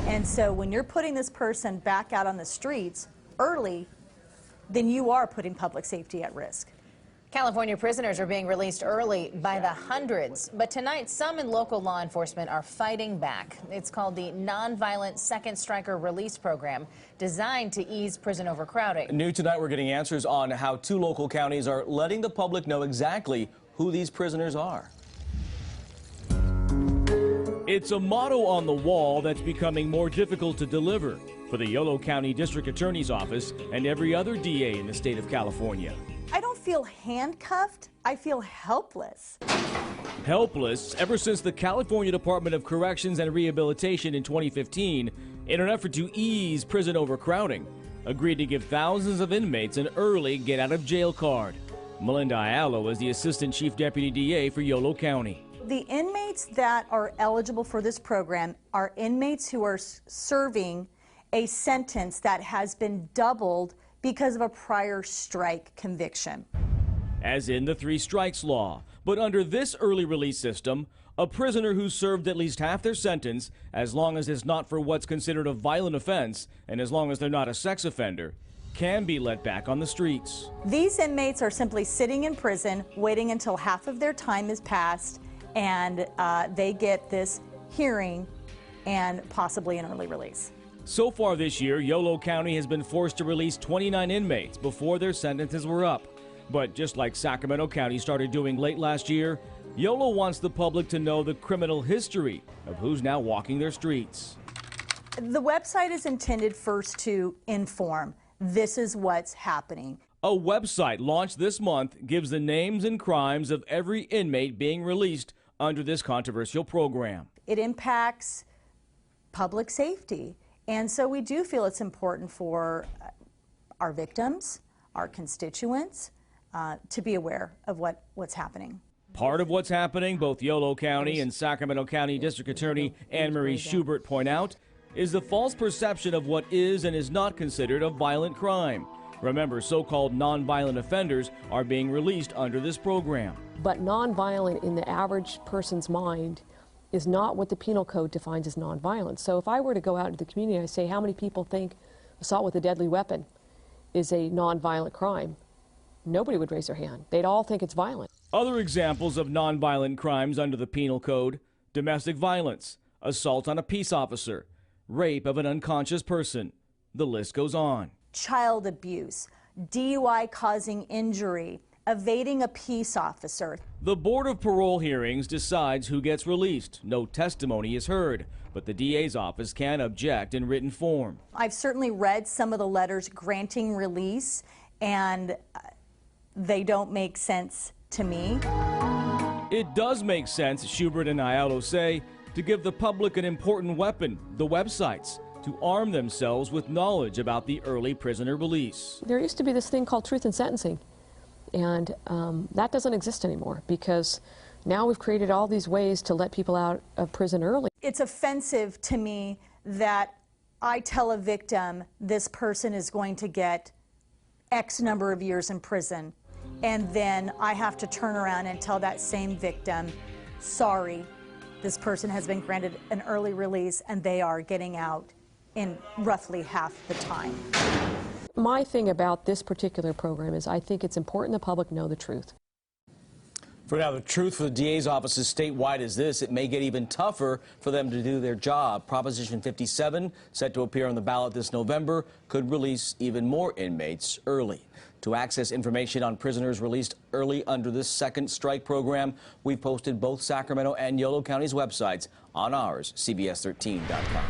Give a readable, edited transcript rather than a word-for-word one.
And so when you're putting this person back out on the streets early, then you are putting public safety at risk. California prisoners are being released early by the hundreds, but tonight some in local law enforcement are fighting back. It's called the Nonviolent Second Striker Release Program, designed to ease prison overcrowding. New tonight, we're getting answers on how 2 local counties are letting the public know exactly who these prisoners are. It's a motto on the wall that's becoming more difficult to deliver for the Yolo County District Attorney's Office and every other DA in the state of California. I don't feel handcuffed, I feel helpless. Helpless ever since the California Department of Corrections and Rehabilitation in 2015, in an effort to ease prison overcrowding, agreed to give thousands of inmates an early get-out-of-jail card. Melinda Ayala is the Assistant Chief Deputy DA for Yolo County. The inmates that are eligible for this program are inmates who are serving a sentence that has been doubled because of a prior strike conviction. As in the 3 strikes law. But under this early release system, a prisoner who served at least half their sentence, as long as it's not for what's considered a violent offense and as long as they're not a sex offender, can be let back on the streets. These inmates are simply sitting in prison, waiting until half of their time is passed, and they get this hearing and possibly an early release. So far this year, Yolo County has been forced to release 29 inmates before their sentences were up. But just like Sacramento County started doing late last year, Yolo wants the public to know the criminal history of who's now walking their streets. The website is intended first to inform. This is what's happening. A website launched this month gives the names and crimes of every inmate being released under this controversial program. It impacts public safety. And so we do feel it's important for our victims, our constituents, to be aware of what's happening. Part of what's happening, both Yolo County and Sacramento County District Attorney Anne-Marie Schubert point out, is the false perception of what is and is not considered a violent crime. Remember, so-called nonviolent offenders are being released under this program. But nonviolent in the average person's mind is not what the penal code defines as nonviolent. So if I were to go out into the community and I say, how many people think assault with a deadly weapon is a nonviolent crime? Nobody would raise their hand. They'd all think it's violent. Other examples of nonviolent crimes under the penal code: domestic violence, assault on a peace officer, rape of an unconscious person. The list goes on. Child abuse, DUI causing injury, evading a peace officer. The Board of Parole hearings decides who gets released. No testimony is heard, but the DA's office can object in written form. I've certainly read some of the letters granting release, and they don't make sense to me. It does make sense, Schubert and Ayala say, to give the public an important weapon, the websites, to arm themselves with knowledge about the early prisoner release. There used to be this thing called truth in sentencing. And that doesn't exist anymore because now we've created all these ways to let people out of prison early. It's offensive to me that I tell a victim this person is going to get X number of years in prison, and then I have to turn around and tell that same victim, sorry, this person has been granted an early release and they are getting out in roughly half the time. My thing about this particular program is I think it's important the public know the truth. For now, the truth for the DA's offices statewide is this: it may get even tougher for them to do their job. Proposition 57, set to appear on the ballot this November, could release even more inmates early. To access information on prisoners released early under this second strike program, we've posted both Sacramento and Yolo County's websites on ours, CBS13.com.